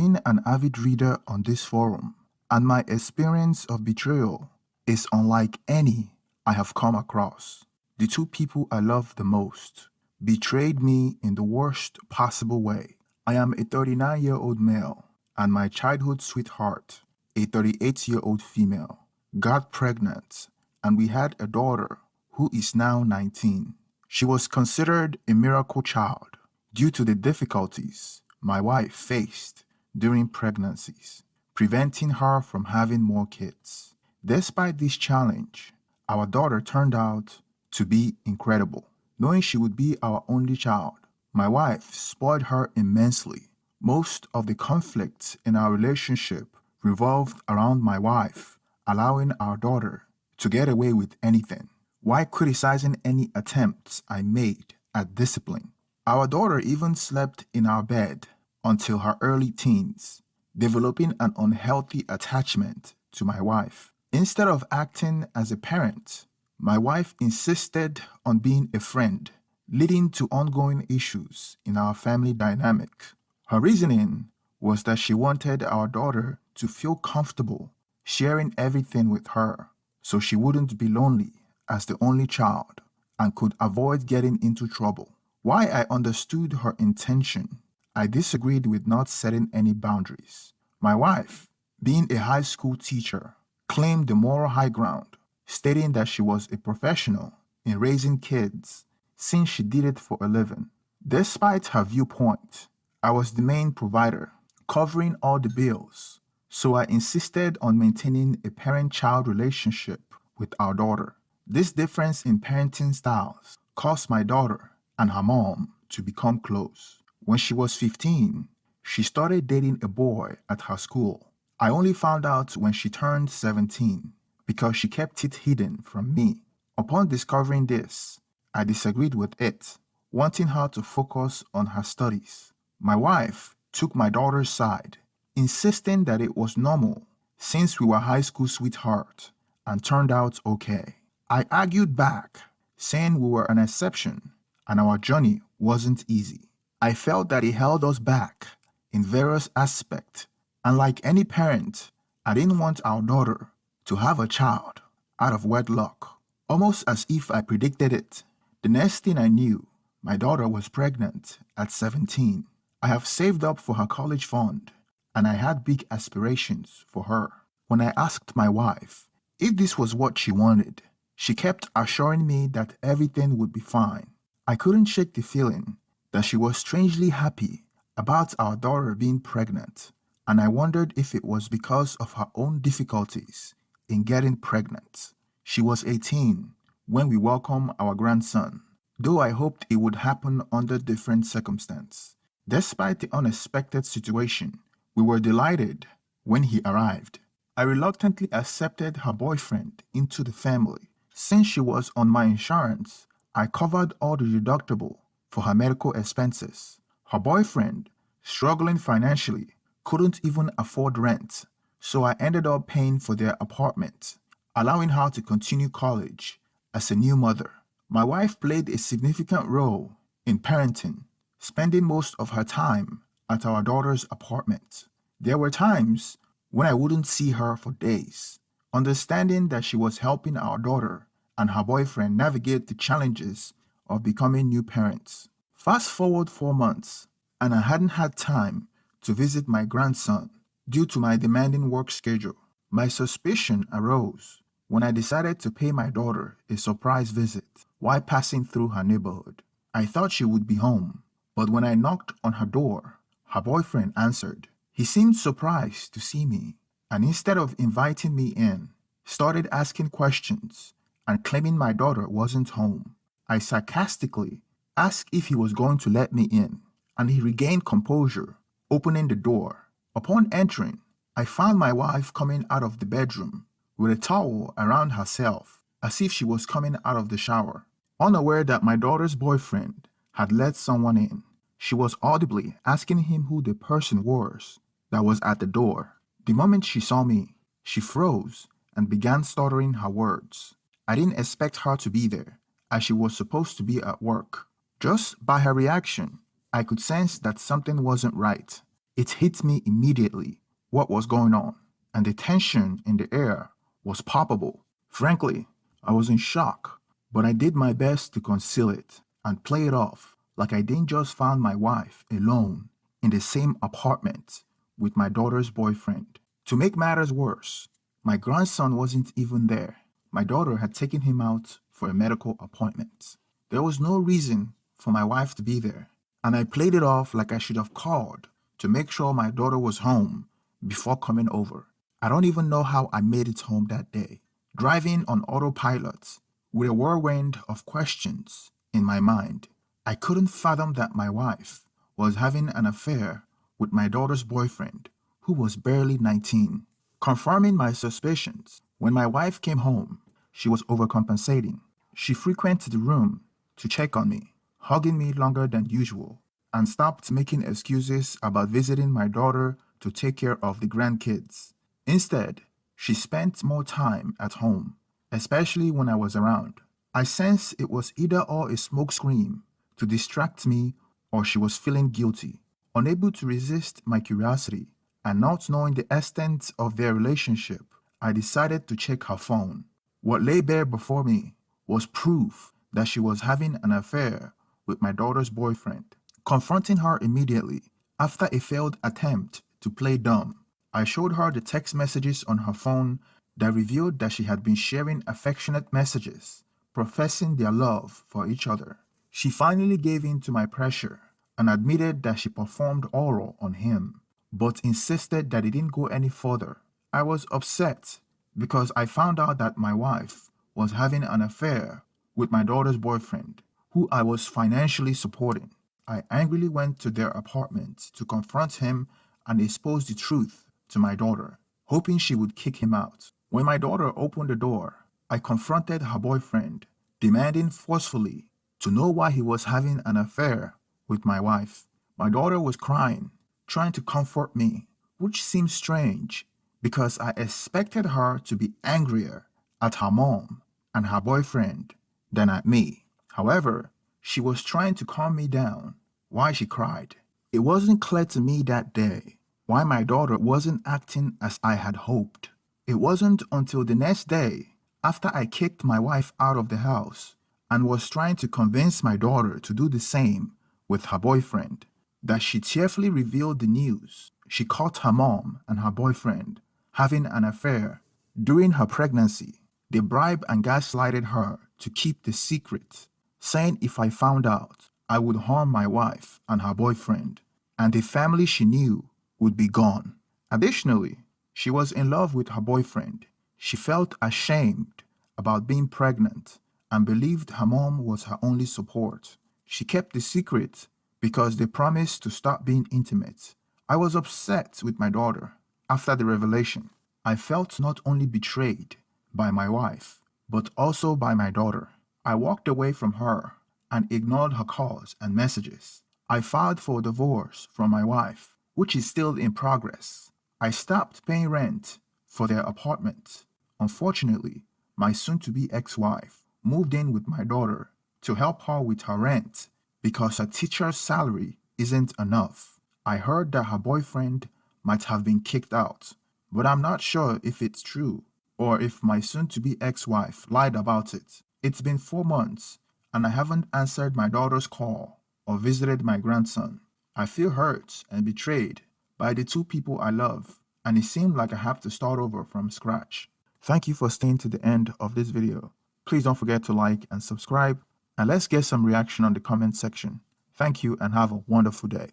Been an avid reader on this forum, and my experience of betrayal is unlike any I have come across. The two people I love the most betrayed me in the worst possible way. I am a 39-year-old male, and my childhood sweetheart, a 38-year-old female, got pregnant, and we had a daughter who is now 19. She was considered a miracle child due to the difficulties my wife faced during pregnancies, preventing her from having more kids. Despite this challenge, our daughter turned out to be incredible. Knowing she would be our only child, my wife spoiled her immensely. Most of the conflicts in our relationship revolved around my wife allowing our daughter to get away with anything, while criticizing any attempts I made at discipline. Our daughter even slept in our bed until her early teens, developing an unhealthy attachment to my wife. Instead of acting as a parent, my wife insisted on being a friend, leading to ongoing issues in our family dynamic. Her reasoning was that she wanted our daughter to feel comfortable sharing everything with her so she wouldn't be lonely as the only child and could avoid getting into trouble. While I understood her intention, I disagreed with not setting any boundaries. My wife, being a high school teacher, claimed the moral high ground, stating that she was a professional in raising kids since she did it for a living. Despite her viewpoint, I was the main provider, covering all the bills, so I insisted on maintaining a parent-child relationship with our daughter. This difference in parenting styles caused my daughter and her mom to become close. When she was 15, she started dating a boy at her school. I only found out when she turned 17 because she kept it hidden from me. Upon discovering this, I disagreed with it, wanting her to focus on her studies. My wife took my daughter's side, insisting that it was normal since we were high school sweethearts and turned out okay. I argued back, saying we were an exception and our journey wasn't easy. I felt that it held us back in various aspects, and like any parent, I didn't want our daughter to have a child out of wedlock, almost as if I predicted it. The next thing I knew, my daughter was pregnant at 17. I have saved up for her college fund, and I had big aspirations for her. When I asked my wife if this was what she wanted, she kept assuring me that everything would be fine. I couldn't shake the feeling that she was strangely happy about our daughter being pregnant, and I wondered if it was because of her own difficulties in getting pregnant. She was 18 when we welcomed our grandson, though I hoped it would happen under different circumstances. Despite the unexpected situation, we were delighted when he arrived. I reluctantly accepted her boyfriend into the family. Since she was on my insurance, I covered all the deductible for her medical expenses. Her boyfriend, struggling financially, couldn't even afford rent, so I ended up paying for their apartment, allowing her to continue college as a new mother. My wife played a significant role in parenting, spending most of her time at our daughter's apartment. There were times when I wouldn't see her for days, understanding that she was helping our daughter and her boyfriend navigate the challenges of becoming new parents. Fast forward 4 months, and I hadn't had time to visit my grandson due to my demanding work schedule. My suspicion arose when I decided to pay my daughter a surprise visit while passing through her neighborhood. I thought she would be home, but when I knocked on her door, her boyfriend answered. He seemed surprised to see me, and instead of inviting me in, started asking questions and claiming my daughter wasn't home. I sarcastically asked if he was going to let me in, and he regained composure, opening the door. Upon entering, I found my wife coming out of the bedroom with a towel around herself, as if she was coming out of the shower. Unaware that my daughter's boyfriend had let someone in, she was audibly asking him who the person was that was at the door. The moment she saw me, she froze and began stuttering her words. I didn't expect her to be there, as she was supposed to be at work. Just by her reaction, I could sense that something wasn't right. It hit me immediately what was going on, and the tension in the air was palpable. Frankly, I was in shock, but I did my best to conceal it and play it off like I didn't just find my wife alone in the same apartment with my daughter's boyfriend. To make matters worse, my grandson wasn't even there. My daughter had taken him out for a medical appointment. There was no reason for my wife to be there, and I played it off like I should have called to make sure my daughter was home before coming over. I don't even know how I made it home that day, driving on autopilot with a whirlwind of questions in my mind. I couldn't fathom that my wife was having an affair with my daughter's boyfriend, who was barely 19. Confirming my suspicions, when my wife came home, she was overcompensating. She frequented the room to check on me, hugging me longer than usual, and stopped making excuses about visiting my daughter to take care of the grandkids. Instead, she spent more time at home, especially when I was around. I sensed it was either all a smokescreen to distract me or she was feeling guilty. Unable to resist my curiosity and not knowing the extent of their relationship, I decided to check her phone. What lay bare before me was proof that she was having an affair with my daughter's boyfriend. Confronting her immediately, after a failed attempt to play dumb, I showed her the text messages on her phone that revealed that she had been sharing affectionate messages, professing their love for each other. She finally gave in to my pressure and admitted that she performed oral on him, but insisted that it didn't go any further. I was upset because I found out that my wife was having an affair with my daughter's boyfriend, who I was financially supporting. I angrily went to their apartment to confront him and expose the truth to my daughter, hoping she would kick him out. When my daughter opened the door, I confronted her boyfriend, demanding forcefully to know why he was having an affair with my wife. My daughter was crying, trying to comfort me, which seemed strange because I expected her to be angrier at her mom and her boyfriend than at me. However, she was trying to calm me down while she cried. It wasn't clear to me that day why my daughter wasn't acting as I had hoped. It wasn't until the next day, after I kicked my wife out of the house and was trying to convince my daughter to do the same with her boyfriend, that she tearfully revealed the news. She caught her mom and her boyfriend having an affair during her pregnancy. They bribed and gaslighted her to keep the secret, saying if I found out, I would harm my wife and her boyfriend, and the family she knew would be gone. Additionally, she was in love with her boyfriend. She felt ashamed about being pregnant and believed her mom was her only support. She kept the secret because they promised to stop being intimate. I was upset with my daughter after the revelation. I felt not only betrayed by my wife, but also by my daughter. I walked away from her and ignored her calls and messages. I filed for divorce from my wife, which is still in progress. I stopped paying rent for their apartment. Unfortunately, my soon-to-be ex-wife moved in with my daughter to help her with her rent because her teacher's salary isn't enough. I heard that her boyfriend might have been kicked out, but I'm not sure if it's true or if my soon-to-be ex-wife lied about it. It's been 4 months and I haven't answered my daughter's call or visited my grandson. I feel hurt and betrayed by the two people I love, and it seemed like I have to start over from scratch. Thank you for staying to the end of this video. Please don't forget to like and subscribe, and let's get some reaction on the comment section. Thank you and have a wonderful day.